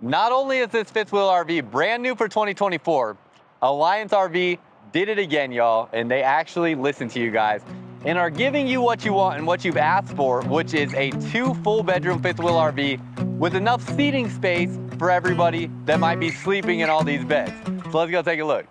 Not only is this fifth wheel RV brand new for 2024, Alliance RV did it again, y'all, and they actually listened to you guys and are giving you what you want and what you've asked for, which is a 2 full bedroom fifth wheel RV with enough seating space for everybody that might be sleeping in all these beds. So let's go take a look.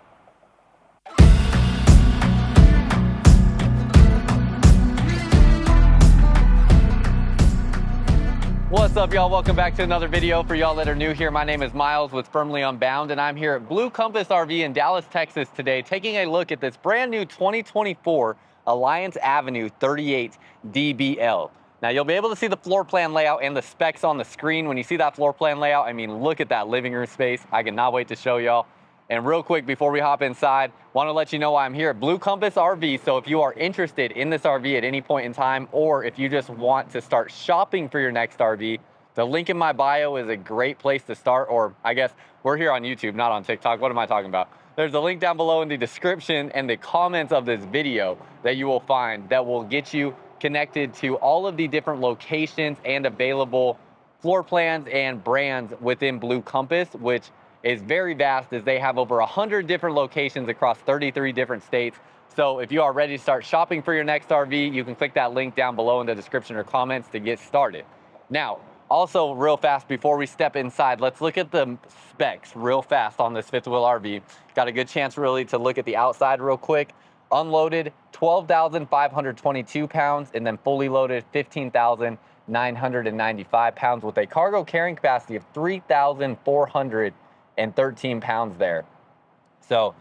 What's up, y'all? Welcome back to another video. For y'all that are new here, my name is Myles with Firmly Unbound, and I'm here at Blue Compass RV in Dallas, Texas today, taking a look at this brand new 2024 Alliance Avenue 38 DBL. Now, you'll be able to see the floor plan layout and the specs on the screen. When you see that floor plan layout, I mean, look at that living room space. I cannot wait to show y'all. And real quick, before we hop inside, want to let you know I'm here at Blue Compass RV. So if you are interested in this RV at any point in time, or if you just want to start shopping for your next RV, the link in my bio is a great place to start. Or I guess we're here on YouTube, not on TikTok. What am I talking about? There's a link down below in the description and the comments of this video that you will find that will get you connected to all of the different locations and available floor plans and brands within Blue Compass, which is very vast, as they have over 100 different locations across 33 different states. So if you are ready to start shopping for your next RV, you can click that link down below in the description or comments to get started. Now, also real fast before we step inside, let's look at the specs real fast on this fifth wheel RV. Got a good chance really to look at the outside real quick. Unloaded, 12,522 pounds, and then fully loaded, 15,995 pounds with a cargo carrying capacity of 3,413 pounds there. So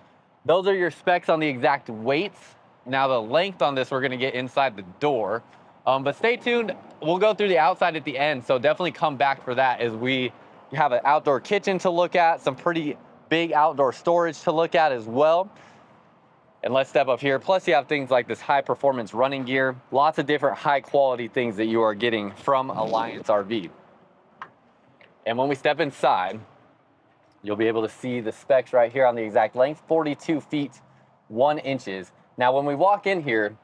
those are your specs on the exact weights. Now the length on this, we're gonna get inside the door. But stay tuned, we'll go through the outside at the end, so definitely come back for that, as we have an outdoor kitchen to look at, some pretty big outdoor storage to look at as well. And let's step up here. Plus you have things like this high performance running gear, lots of different high quality things that you are getting from Alliance RV. And when we step inside, you'll be able to see the specs right here on the exact length, 42 feet, 1 inches. Now, when we walk in here,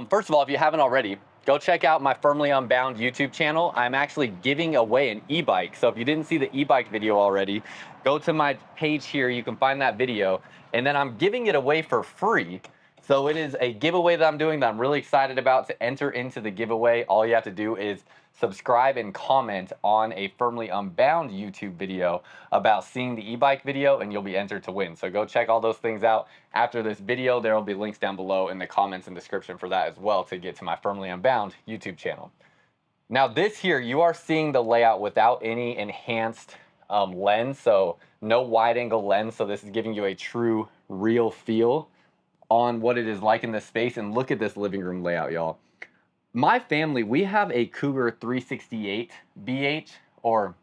first of all, if you haven't already, go check out my Firmly Unbound YouTube channel. I'm actually giving away an e-bike. So if you didn't see the e-bike video already, go to my page here. You can find that video. And then I'm giving it away for free. So it is a giveaway that I'm doing that I'm really excited about. To enter into the giveaway, all you have to do is subscribe and comment on a Firmly Unbound YouTube video about seeing the e-bike video, and you'll be entered to win. So go check all those things out after this video. There will be links down below in the comments and description for that as well to get to my Firmly Unbound YouTube channel. Now this here, you are seeing the layout without any enhanced lens, so no wide angle lens. So this is giving you a true real feel on what it is like in this space. And look at this living room layout, y'all. My family, we have a Cougar 368 BH, or,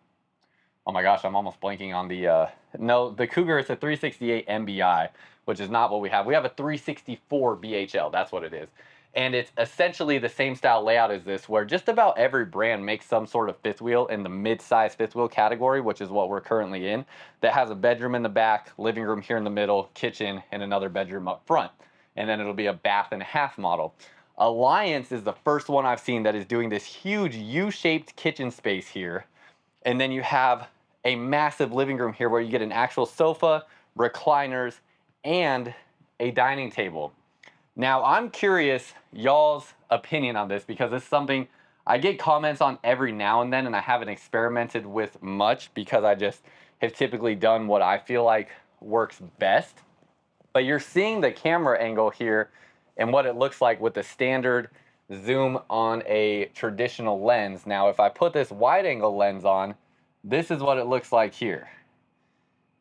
oh my gosh, I'm almost blanking on the, no, the Cougar is a 368 MBI, which is not what we have. We have a 364 BHL, that's what it is. And it's essentially the same style layout as this, where just about every brand makes some sort of fifth wheel in the mid-size fifth wheel category, which is what we're currently in, that has a bedroom in the back, living room here in the middle, kitchen, and another bedroom up front. And then it'll be a bath and a half model. Alliance is the first one I've seen that is doing this huge U-shaped kitchen space here. And then you have a massive living room here where you get an actual sofa, recliners, and a dining table. Now, I'm curious y'all's opinion on this, because it's something I get comments on every now and then, and I haven't experimented with much because I just have typically done what I feel like works best. But you're seeing the camera angle here and what it looks like with the standard zoom on a traditional lens. Now, if I put this wide angle lens on, this is what it looks like here.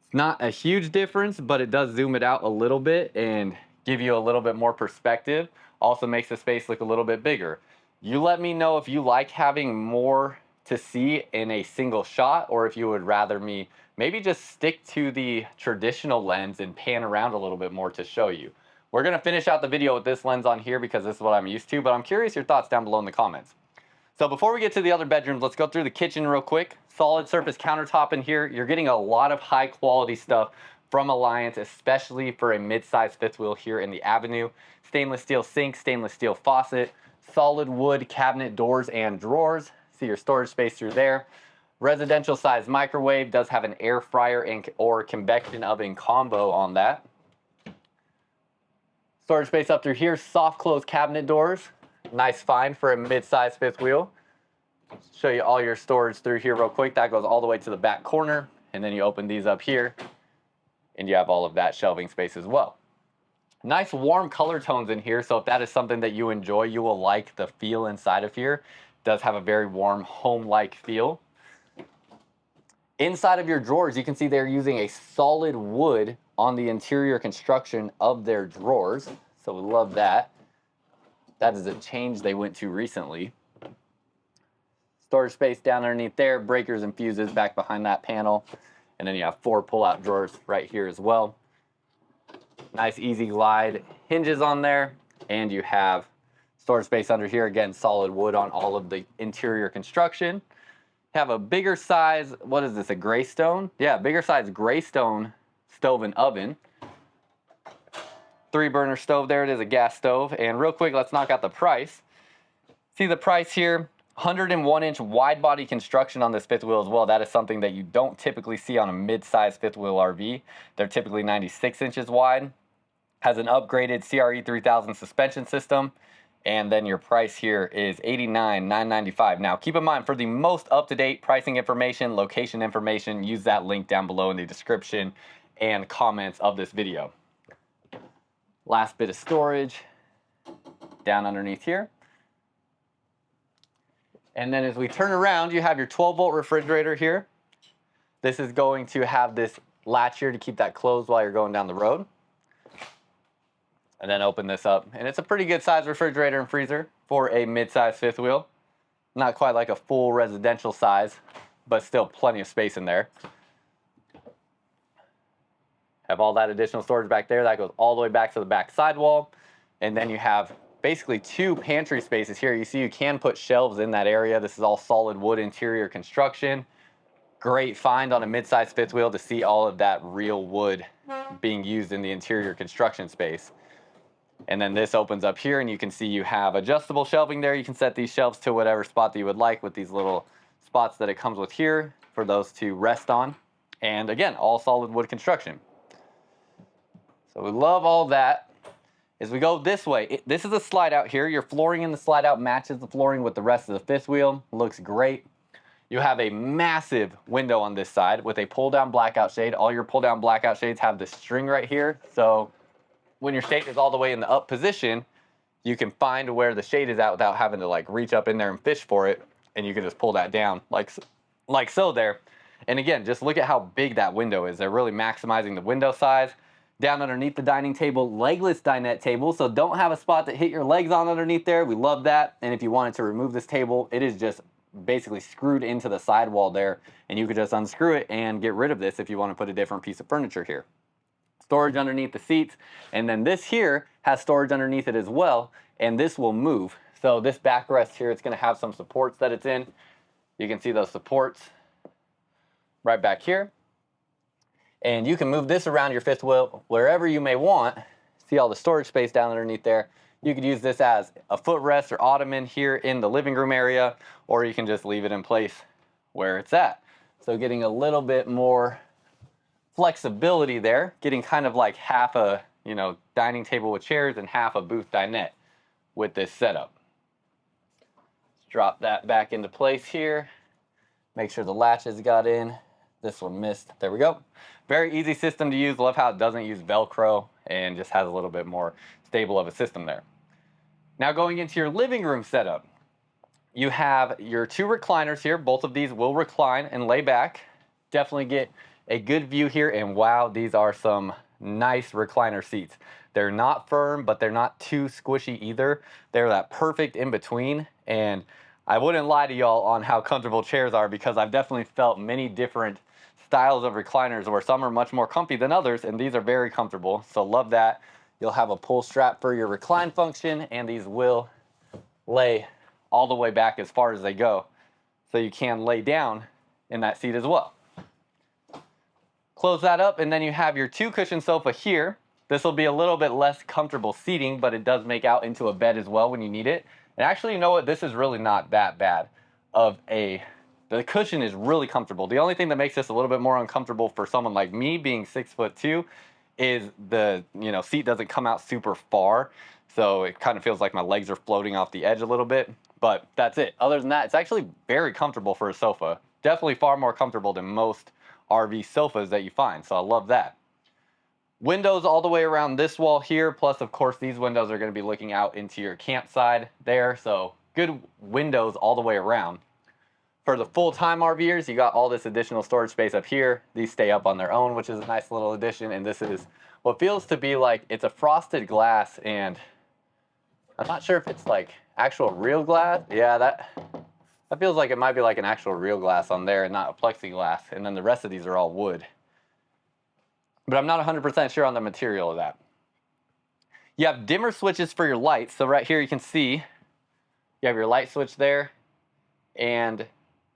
It's not a huge difference, but it does zoom it out a little bit and give you a little bit more perspective. Also makes the space look a little bit bigger. You let me know if you like having more to see in a single shot, or if you would rather me maybe just stick to the traditional lens and pan around a little bit more to show you. We're gonna finish out the video with this lens on here because this is what I'm used to, but I'm curious your thoughts down below in the comments. So before we get to the other bedrooms, let's go through the kitchen real quick. Solid surface countertop in here. You're getting a lot of high quality stuff from Alliance, especially for a mid-size fifth wheel here in the Avenue. Stainless steel sink, stainless steel faucet, solid wood cabinet doors and drawers. See your storage space through there. Residential size microwave, does have an air fryer and or convection oven combo on that. Storage space up through here, soft close cabinet doors. Nice find for a mid-size fifth wheel. Show you all your storage through here real quick. That goes all the way to the back corner, and then you open these up here and you have all of that shelving space as well. Nice warm color tones in here, so if that is something that you enjoy, you will like the feel inside of here. It does have a very warm home-like feel. Inside of your drawers, you can see they're using a solid wood on the interior construction of their drawers, so we love that. That is a change they went to recently. Storage space down underneath there, breakers and fuses back behind that panel, and then you have 4 pull-out drawers right here as well. Nice easy glide hinges on there, and you have storage space under here, again solid wood on all of the interior construction. Have a bigger size, what is this, a gray stone? Yeah, bigger size gray stone stove and oven. 3-burner stove there, it is a gas stove. And real quick, let's knock out the price. See the price here, 101-inch wide body construction on this fifth wheel as well. That is something that you don't typically see on a mid-size fifth wheel RV. They're typically 96 inches wide. Has an upgraded CRE 3000 suspension system. And then your price here is $89,995. Now, keep in mind, for the most up-to-date pricing information, location information, use that link down below in the description and comments of this video. Last bit of storage down underneath here. And then as we turn around, you have your 12-volt refrigerator here. This is going to have this latch here to keep that closed while you're going down the road. And then open this up, and it's a pretty good size refrigerator and freezer for a mid-size fifth wheel. Not quite like a full residential size, but still plenty of space in there. Have all that additional storage back there. That goes all the way back to the back sidewall. And then you have basically 2 pantry spaces here. You see you can put shelves in that area. This is all solid wood interior construction. Great find on a mid-size fifth wheel to see all of that real wood being used in the interior construction space. And then this opens up here, and you can see you have adjustable shelving there. You can set these shelves to whatever spot that you would like with these little spots that it comes with here for those to rest on. And again, all solid wood construction. So we love all that. As we go this way, this is a slide out here. Your flooring in the slide out matches the flooring with the rest of the fifth wheel. Looks great. You have a massive window on this side with a pull down blackout shade. All your pull down blackout shades have this string right here. So when your shade is all the way in the up position, you can find where the shade is at without having to like reach up in there and fish for it. And you can just pull that down like so there. And again, just look at how big that window is. They're really maximizing the window size. Down underneath the dining table, legless dinette table. So don't have a spot to hit your legs on underneath there. We love that. And if you wanted to remove this table, it is just basically screwed into the sidewall there. And you could just unscrew it and get rid of this if you want to put a different piece of furniture here. Storage underneath the seats, and then this here has storage underneath it as well, and this will move. So this backrest here, it's going to have some supports that it's in. You can see those supports right back here, and you can move this around your fifth wheel wherever you may want. See all the storage space down underneath there. You could use this as a footrest or ottoman here in the living room area, or you can just leave it in place where it's at. So getting a little bit more flexibility there, getting kind of like half a dining table with chairs and half a booth dinette with this setup. Let's drop that back into place here. Make sure the latches got in. This one missed. There we go. Very easy system to use. Love how it doesn't use Velcro and just has a little bit more stable of a system there. Now going into your living room setup, you have your 2 recliners here. Both of these will recline and lay back. Definitely get a good view here, and wow, these are some nice recliner seats. They're not firm, but they're not too squishy either. They're that perfect in between, and I wouldn't lie to y'all on how comfortable chairs are, because I've definitely felt many different styles of recliners where some are much more comfy than others, and these are very comfortable, so love that. You'll have a pull strap for your recline function, and these will lay all the way back as far as they go, so you can lay down in that seat as well. Close that up, and then you have your 2 cushion sofa here. This will be a little bit less comfortable seating, but it does make out into a bed as well when you need it. And actually, you know what? This is really not that bad of a The cushion is really comfortable. The only thing that makes this a little bit more uncomfortable for someone like me, being 6'2", is the seat doesn't come out super far, so it kind of feels like my legs are floating off the edge a little bit. But that's it. Other than that, it's actually very comfortable for a sofa. Definitely far more comfortable than most RV sofas that you find. So I love that. Windows all the way around this wall here, plus of course these windows are going to be looking out into your campsite there. So good windows all the way around. For the full-time RVers, you got all this additional storage space up here. These stay up on their own, which is a nice little addition. And this is what feels to be like, it's a frosted glass, and I'm not sure if it's like actual real glass. Yeah, that feels like it might be like an actual real glass on there and not a plexiglass. And then the rest of these are all wood. But I'm not 100% sure on the material of that. You have dimmer switches for your lights. So right here you can see you have your light switch there, and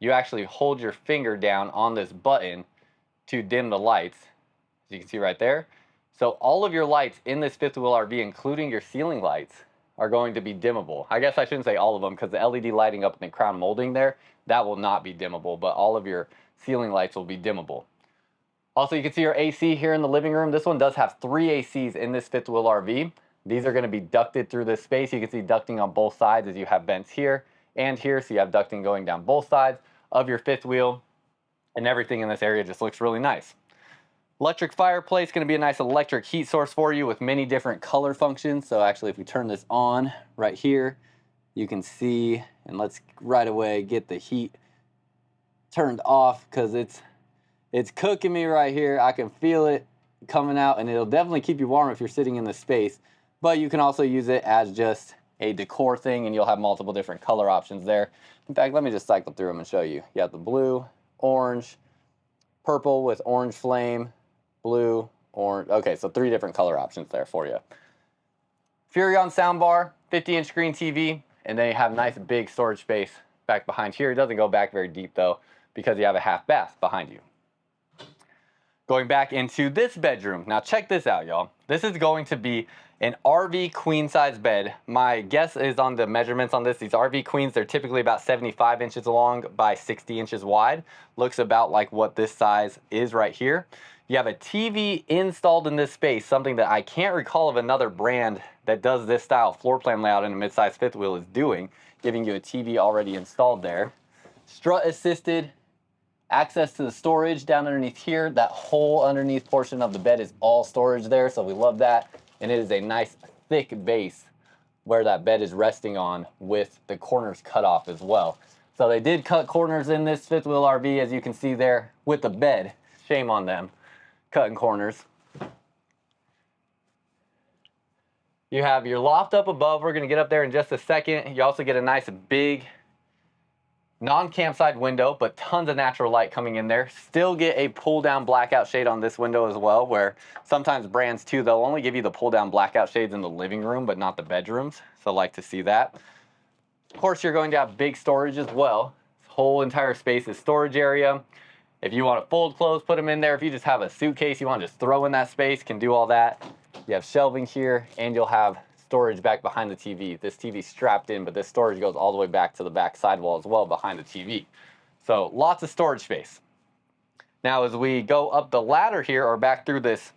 you actually hold your finger down on this button to dim the lights, as you can see right there. So all of your lights in this fifth wheel RV, including your ceiling lights, are going to be dimmable. I guess I shouldn't say all of them, because the LED lighting up in the crown molding there, that will not be dimmable, but all of your ceiling lights will be dimmable. Also, you can see your AC here in the living room. This one does have 3 ACs in this fifth wheel RV. These are going to be ducted through this space. You can see ducting on both sides, as you have vents here and here, so you have ducting going down both sides of your fifth wheel, and everything in this area just looks really nice. Electric fireplace, going to be a nice electric heat source for you with many different color functions. So actually, if we turn this on right here, you can see, and let's right away get the heat turned off, because it's cooking me right here. I can feel it coming out, and it'll definitely keep you warm if you're sitting in this space. But you can also use it as just a decor thing, and you'll have multiple different color options there. In fact, let me just cycle through them and show you. You have the blue, orange, purple with orange flame, blue, orange. Okay, so 3 different color options there for you. Furrion soundbar, 50-inch screen TV, and then you have nice big storage space back behind here. It doesn't go back very deep though, because you have a half bath behind you. Going back into this bedroom. Now check this out, y'all. This is going to be an RV queen size bed. My guess is on the measurements on this. These RV queens, they're typically about 75 inches long by 60 inches wide. Looks about like what this size is right here. You have a TV installed in this space, something that I can't recall of another brand that does this style floor plan layout in a mid-size fifth wheel is doing, giving you a TV already installed there. Strut assisted. Access to the storage down underneath here. That whole underneath portion of the bed is all storage there, so we love that. And it is a nice thick base where that bed is resting on, with the corners cut off as well. So they did cut corners in this fifth wheel RV, as you can see there with the bed. Shame on them, cutting corners. You have your loft up above. We're gonna get up there in just a second. You also get a nice big non-campsite window, but tons of natural light coming in there. Still get a pull down blackout shade on this window as well, where sometimes brands too, they'll only give you the pull down blackout shades in the living room, but not the bedrooms. So I like to see that. Of course, you're going to have big storage as well. This whole entire space is storage area. If you want to fold clothes, put them in there. If you just have a suitcase you want to just throw in that space, can do all that. You have shelving here, and you'll have storage back behind the TV. This TV's strapped in, but this storage goes all the way back to the back sidewall as well behind the TV. So lots of storage space. Now as we go up the ladder here, or back through this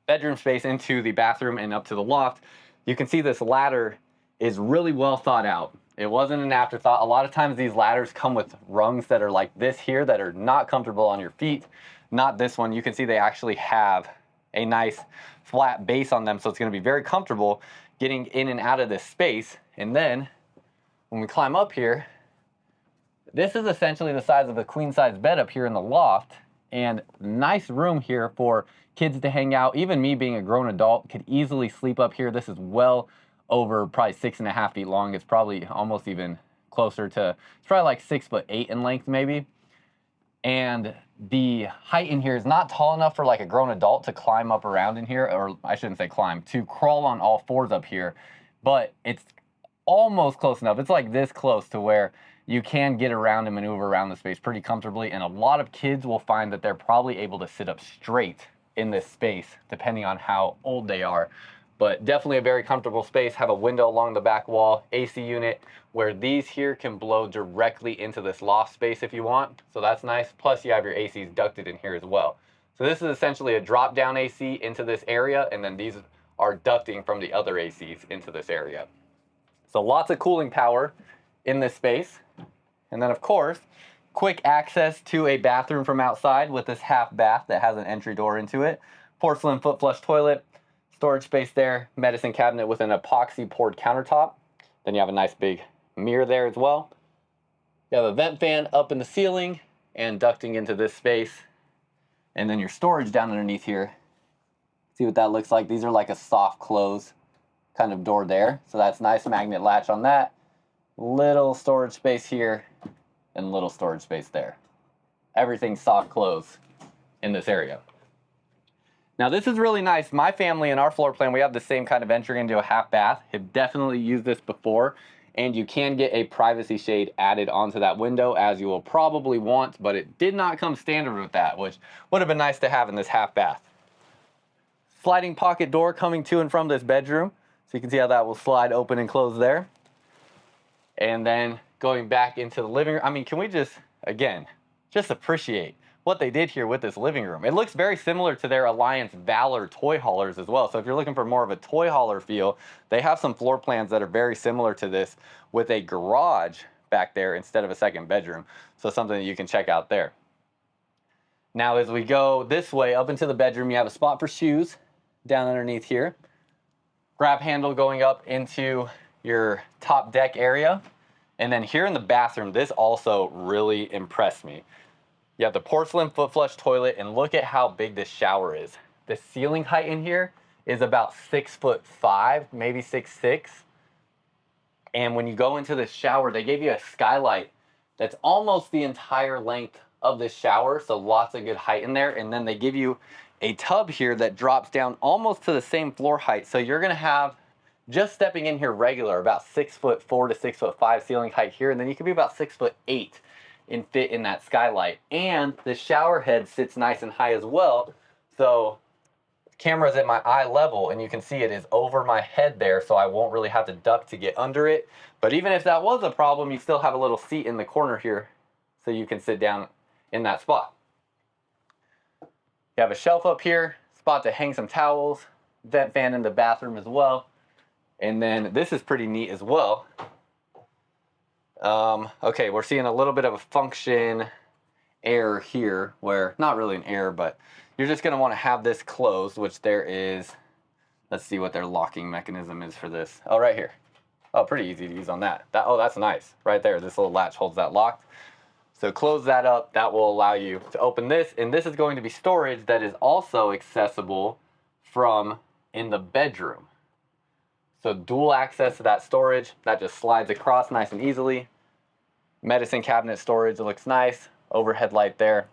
bedroom space into the bathroom and up to the loft, you can see this ladder is really well thought out. It wasn't an afterthought. A lot of times these ladders come with rungs that are like this here that are not comfortable on your feet. Not this one. You can see they actually have a nice flat base on them, so it's going to be very comfortable getting in and out of this space. And then when we climb up here, this is essentially the size of a queen size bed up here in the loft, and nice room here for kids to hang out. Even me being a grown adult could easily sleep up here. This is well over probably 6.5 feet long. It's probably almost even closer to, it's probably like 6'8" in length maybe. And the height in here is not tall enough for like a grown adult to climb up around in here, or I shouldn't say climb, to crawl on all fours up here, but it's almost close enough. It's like this close to where you can get around and maneuver around the space pretty comfortably, and a lot of kids will find that they're probably able to sit up straight in this space, depending on how old they are. but definitely a very comfortable space. Have a window along the back wall, AC unit, where these here can blow directly into this loft space if you want. So that's nice. Plus you have your ACs ducted in here as well. So this is essentially a drop down AC into this area, and then these are ducting from the other ACs into this area. So lots of cooling power in this space. And then of course, quick access to a bathroom from outside with this half bath that has an entry door into it. Porcelain foot flush toilet, storage space there, medicine cabinet with an epoxy poured countertop. Then you have a nice big mirror there as well. You have a vent fan up in the ceiling and ducting into this space. And then your storage down underneath here. See what that looks like? These are like a soft close kind of door there. So that's nice magnet latch on that. Little storage space here and little storage space there. Everything soft close in this area. Now this is really nice. My family in our floor plan, we have the same kind of entry into a half bath. Have definitely used this before, and you can get a privacy shade added onto that window as you will probably want, but it did not come standard with that, which would have been nice to have in this half bath. Sliding pocket door coming to and from this bedroom. So you can see how that will slide open and close there. And then going back into the living room. I mean, can we just, again, just appreciate what they did here with this living room. It looks very similar to their Alliance Valor toy haulers as well. So if you're looking for more of a toy hauler feel, they have some floor plans that are very similar to this with a garage back there instead of a second bedroom. So something that you can check out there. Now as we go this way up into the bedroom, you have a spot for shoes down underneath here. Grab handle going up into your top deck area. And then here in the bathroom, this also really impressed me. You have the porcelain foot flush toilet, and look at how big this shower is. The ceiling height in here is about 6'5", maybe 6'6". And when you go into the shower, they gave you a skylight that's almost the entire length of this shower, so lots of good height in there. And then they give you a tub here that drops down almost to the same floor height. So you're gonna have, just stepping in here regular, about 6'4" to 6'5" ceiling height here, and then you could be about 6'8" and fit in that skylight. And the shower head sits nice and high as well. So camera's at my eye level and you can see it is over my head there, so I won't really have to duck to get under it. But even if that was a problem, you still have a little seat in the corner here so you can sit down in that spot. You have a shelf up here, spot to hang some towels, vent fan in the bathroom as well. And then this is pretty neat as well. Okay, we're seeing a little bit of a function error here where, not really an error, but you're just going to want to have this closed, which there is, let's see what their locking mechanism is for this. Oh, right here. Oh, pretty easy to use on that. Oh, that's nice. Right there, this little latch holds that locked. So close that up. That will allow you to open this, and this is going to be storage that is also accessible from in the bedroom. So dual access to that storage, that just slides across nice and easily. Medicine cabinet storage, it looks nice. Overhead light there.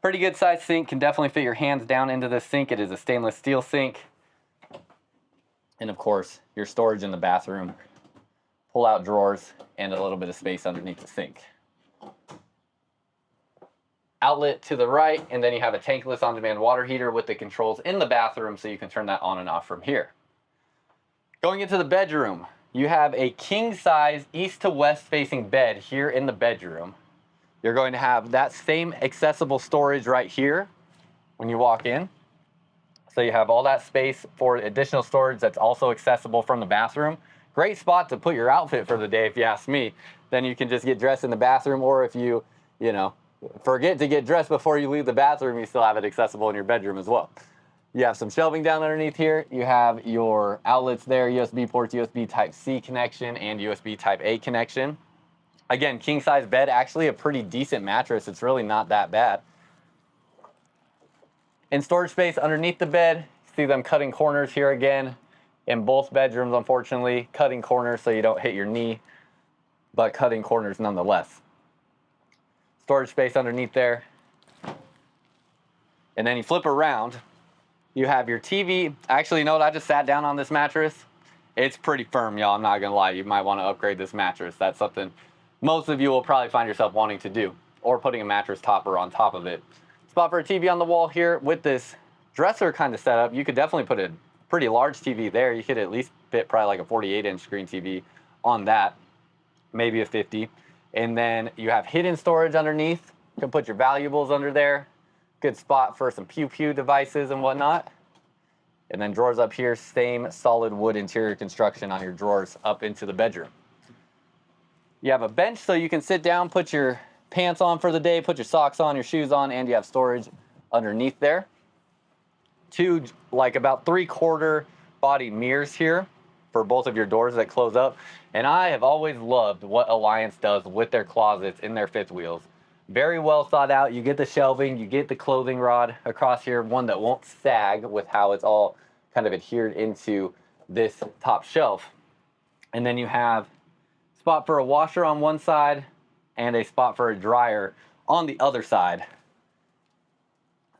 Pretty good sized sink, can definitely fit your hands down into this sink. It is a stainless steel sink. And of course, your storage in the bathroom. Pull out drawers and a little bit of space underneath the sink. Outlet to the right, and then you have a tankless on-demand water heater with the controls in the bathroom so you can turn that on and off from here. Going into the bedroom, you have a king-size east to west facing bed here in the bedroom. You're going to have that same accessible storage right here when you walk in. So you have all that space for additional storage that's also accessible from the bathroom. Great spot to put your outfit for the day if you ask me. Then you can just get dressed in the bathroom, or if you forget to get dressed before you leave the bathroom, you still have it accessible in your bedroom as well. You have some shelving down underneath here. You have your outlets there, USB ports, USB Type-C connection, and USB Type-A connection. Again, king-size bed, actually a pretty decent mattress. It's really not that bad. In storage space underneath the bed, see them cutting corners here again. In both bedrooms, unfortunately, cutting corners so you don't hit your knee, but cutting corners nonetheless. Storage space underneath there. And then you flip around. You have your TV. Actually, you know what? I just sat down on this mattress. It's pretty firm, y'all. I'm not going to lie. You might want to upgrade this mattress. That's something most of you will probably find yourself wanting to do, or putting a mattress topper on top of it. Spot for a TV on the wall here with this dresser kind of setup. You could definitely put a pretty large TV there. You could at least fit probably like a 48-inch screen TV on that, maybe a 50. And then you have hidden storage underneath. You can put your valuables under there. Good spot for some pew-pew devices and whatnot. And then drawers up here, same solid wood interior construction on your drawers up into the bedroom. You have a bench so you can sit down, put your pants on for the day, put your socks on, your shoes on, and you have storage underneath there. Two, like about 3/4 body mirrors here for both of your doors that close up. And I have always loved what Alliance does with their closets in their fifth wheels. Very well thought out. You get the shelving, you get the clothing rod across here, one that won't sag with how it's all kind of adhered into this top shelf. And then you have a spot for a washer on one side and a spot for a dryer on the other side.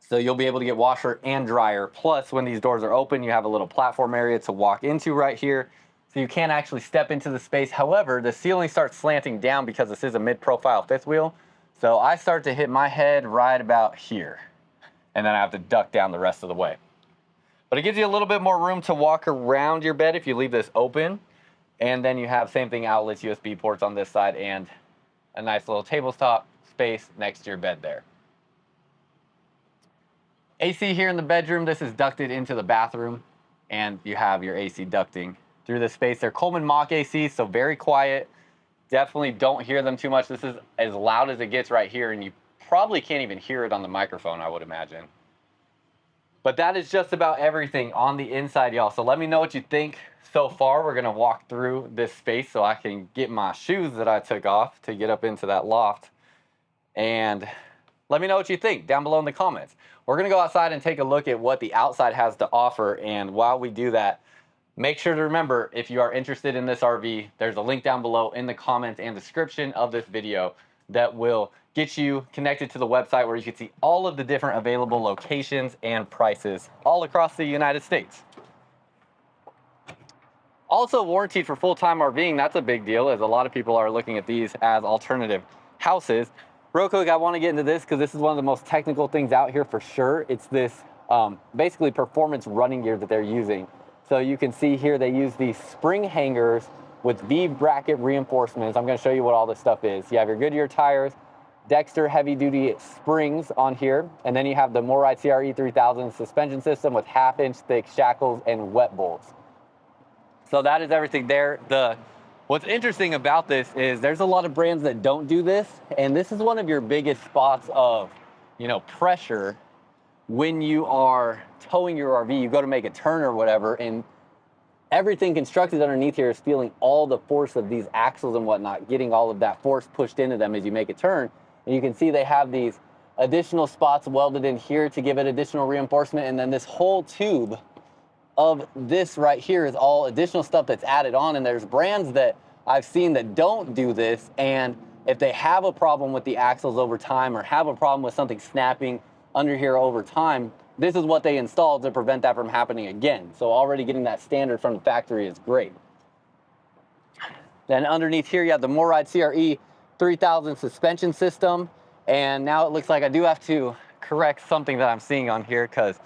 So you'll be able to get washer and dryer. Plus, when these doors are open, you have a little platform area to walk into right here. So you can't actually step into the space. However, the ceiling starts slanting down because this is a mid-profile fifth wheel. So I start to hit my head right about here. And then I have to duck down the rest of the way. But it gives you a little bit more room to walk around your bed if you leave this open. And then you have same thing, outlets, USB ports on this side, and a nice little tabletop space next to your bed there. AC here in the bedroom. This is ducted into the bathroom, and you have your AC ducting through this space. They're Coleman Mach AC, so very quiet. Definitely don't hear them too much. This is as loud as it gets right here, and you probably can't even hear it on the microphone, I would imagine. But that is just about everything on the inside, y'all. So let me know what you think so far. We're gonna walk through this space so I can get my shoes that I took off to get up into that loft. And let me know what you think down below in the comments. We're gonna go outside and take a look at what the outside has to offer. And while we do that, make sure to remember, if you are interested in this RV, there's a link down below in the comments and description of this video that will get you connected to the website where you can see all of the different available locations and prices all across the United States. Also warranted for full-time RVing, that's a big deal, as a lot of people are looking at these as alternative houses. Real quick, I want to get into this because this is one of the most technical things out here for sure. It's this basically performance running gear that they're using. So you can see here they use these spring hangers with V-bracket reinforcements. I'm going to show you what all this stuff is. You have your Goodyear tires, Dexter heavy-duty springs on here, and then you have the MORryde CRE 3000 suspension system with half-inch thick shackles and wet bolts. So that is everything there. What's interesting about this is there's a lot of brands that don't do this, and this is one of your biggest spots of, pressure when you are towing your RV. You go to make a turn or whatever, and everything constructed underneath here is feeling all the force of these axles and whatnot, getting all of that force pushed into them as you make a turn. And you can see they have these additional spots welded in here to give it additional reinforcement, and then this whole tube of this right here is all additional stuff that's added on. And there's brands that I've seen that don't do this, and if they have a problem with the axles over time or have a problem with something snapping under here over time, this is what they installed to prevent that from happening again. So already getting that standard from the factory is great. Then underneath here you have the MORryde CRE 3000 suspension system, and now it looks like I do have to correct something that I'm seeing on here, because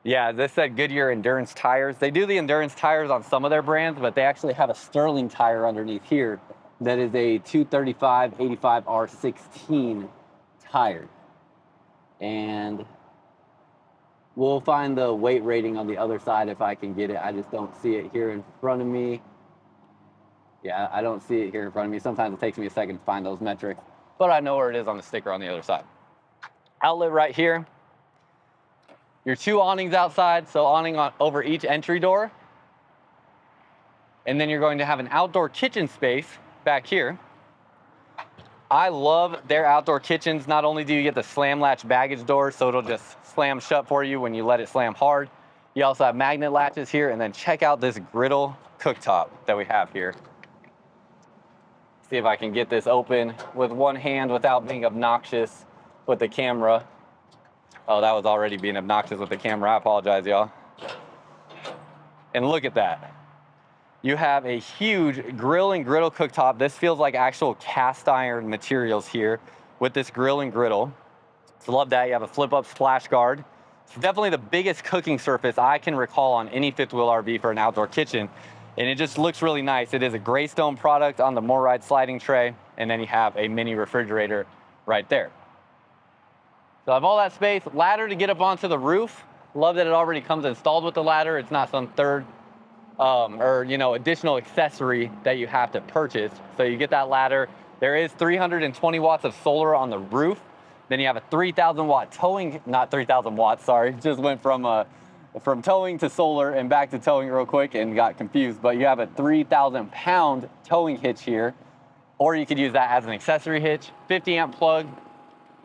yeah, this said Goodyear Endurance tires. They do the Endurance tires on some of their brands, but they actually have a Sterling tire underneath here that is a 235/85 R16 tire. And we'll find the weight rating on the other side if I can get it. I just don't see it here in front of me. Yeah, I don't see it here in front of me. Sometimes it takes me a second to find those metrics, but I know where it is on the sticker on the other side. Outlet right here. Your two awnings outside, so awning over each entry door. And then you're going to have an outdoor kitchen space back here. I love their outdoor kitchens. Not only do you get the slam latch baggage door, so it'll just slam shut for you when you let it slam hard. You also have magnet latches here, and then check out this griddle cooktop that we have here. See if I can get this open with one hand without being obnoxious with the camera. Oh, that was already being obnoxious with the camera. I apologize, y'all. And look at that. You have a huge grill and griddle cooktop. This feels like actual cast iron materials here with this grill and griddle. So love that. You have a flip-up splash guard It's definitely the biggest cooking surface I can recall on any fifth wheel RV for an outdoor kitchen. And it just looks really nice. It is a gray stone product on the MORryde sliding tray. And then you have a mini refrigerator right there. So I have all that space, ladder to get up onto the roof. Love that it already comes installed with the ladder. It's not some third or additional accessory that you have to purchase. So you get that ladder. There is 320 watts of solar on the roof. Then you have a 3,000 watt towing, not 3,000 watts, sorry. Just went from towing to solar and back to towing real quick and got confused. But you have a 3,000 pound towing hitch here, or you could use that as an accessory hitch, 50 amp plug,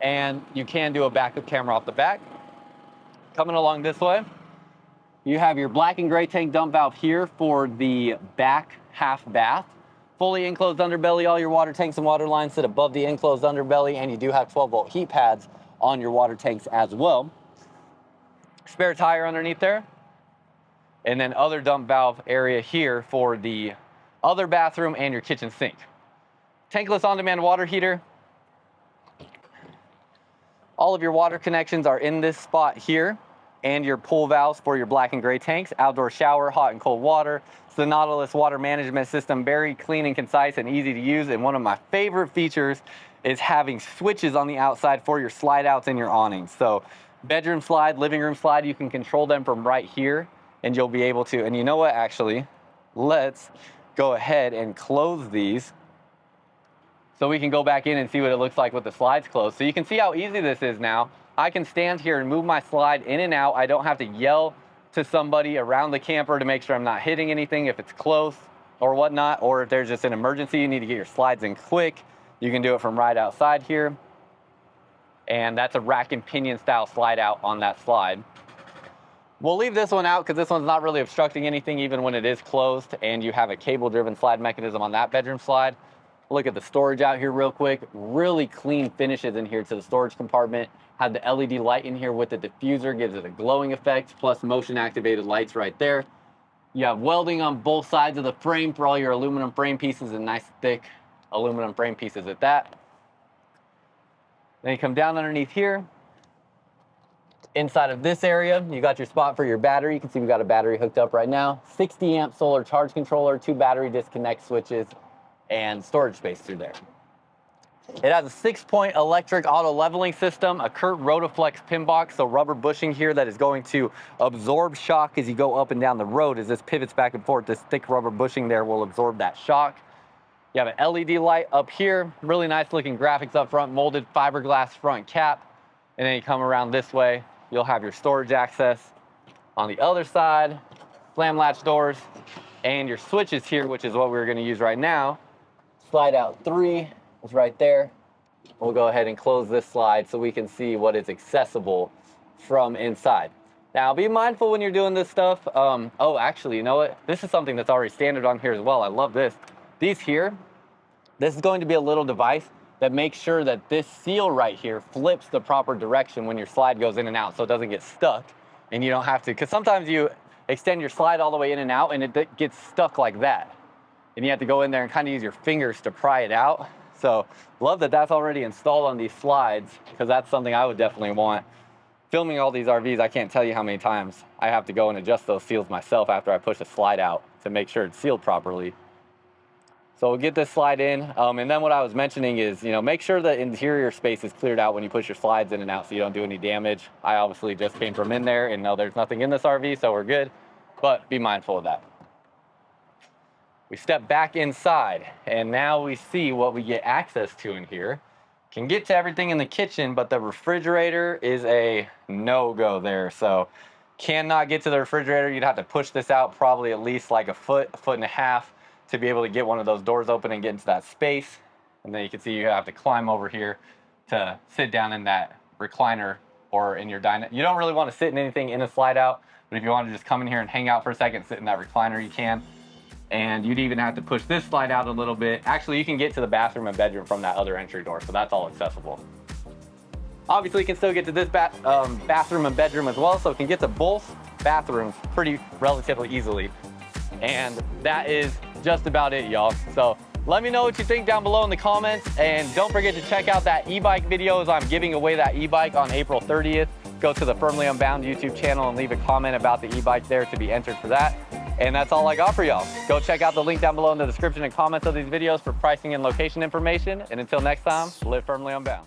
and you can do a backup camera off the back. Coming along this way, you have your black and gray tank dump valve here for the back half bath. Fully enclosed underbelly, all your water tanks and water lines sit above the enclosed underbelly, and you do have 12 volt heat pads on your water tanks as well. Spare tire underneath there. And then other dump valve area here for the other bathroom and your kitchen sink. Tankless on-demand water heater. All of your water connections are in this spot here, and your pull valves for your black and gray tanks. Outdoor shower, hot and cold water. It's the Nautilus water management system, very clean and concise and easy to use. And one of my favorite features is having switches on the outside for your slide outs and your awnings. So bedroom slide, living room slide, you can control them from right here, and you'll be able to. And you know what, actually, let's go ahead and close these so we can go back in and see what it looks like with the slides closed. So you can see how easy this is now. I can stand here and move my slide in and out. I don't have to yell to somebody around the camper to make sure I'm not hitting anything if it's close or whatnot, or if there's just an emergency, you need to get your slides in quick. You can do it from right outside here. And that's a rack and pinion style slide out on that slide. We'll leave this one out because this one's not really obstructing anything even when it is closed, and you have a cable driven slide mechanism on that bedroom slide. Look at the storage out here real quick. Really clean finishes in here to the storage compartment. Have the LED light in here with the diffuser, gives it a glowing effect, plus motion activated lights right there. You have welding on both sides of the frame for all your aluminum frame pieces, and nice thick aluminum frame pieces at that. Then you come down underneath here. Inside of this area, you got your spot for your battery. You can see we got a battery hooked up right now. 60 amp solar charge controller, 2 battery disconnect switches, and storage space through there. It has a 6-point electric auto leveling system, a Kurt Rotaflex pin box, so rubber bushing here that is going to absorb shock as you go up and down the road. As this pivots back and forth, this thick rubber bushing there will absorb that shock. You have an LED light up here, really nice looking graphics up front, molded fiberglass front cap. And then you come around this way, you'll have your storage access. On the other side, slam latch doors, and your switches here, which is what we're gonna use right now. Slide out 3 is right there. We'll go ahead and close this slide so we can see what is accessible from inside. Now, be mindful when you're doing this stuff. Oh, actually, you know what? This is something that's already standard on here as well. I love this. These here, this is going to be a little device that makes sure that this seal right here flips the proper direction when your slide goes in and out so it doesn't get stuck and you don't have to, because sometimes you extend your slide all the way in and out and it gets stuck like that. And you have to go in there and kind of use your fingers to pry it out. So love that that's already installed on these slides, because that's something I would definitely want. Filming all these RVs, I can't tell you how many times I have to go and adjust those seals myself after I push a slide out to make sure it's sealed properly. So we'll get this slide in. And then what I was mentioning is, make sure the interior space is cleared out when you push your slides in and out so you don't do any damage. I obviously just came from in there and know there's nothing in this RV, so we're good, but be mindful of that. We step back inside, and now we see what we get access to in here. Can get to everything in the kitchen, but the refrigerator is a no-go there. So cannot get to the refrigerator. You'd have to push this out probably at least like a foot and a half to be able to get one of those doors open and get into that space. And then you can see you have to climb over here to sit down in that recliner or in your diner. You don't really want to sit in anything in a slide out, but if you want to just come in here and hang out for a second, sit in that recliner, you can. And you'd even have to push this slide out a little bit. Actually, you can get to the bathroom and bedroom from that other entry door, so that's all accessible. Obviously, you can still get to this bathroom and bedroom as well, so it can get to both bathrooms pretty relatively easily. And that is just about it, y'all. So let me know what you think down below in the comments, and don't forget to check out that e-bike videos. I'm giving away that e-bike on April 30th. go to the Firmly Unbound YouTube channel and leave a comment about the e-bike there to be entered for that. And that's all I got for y'all. Go check out the link down below in the description and comments of these videos for pricing and location information. And until next time, live firmly unbound.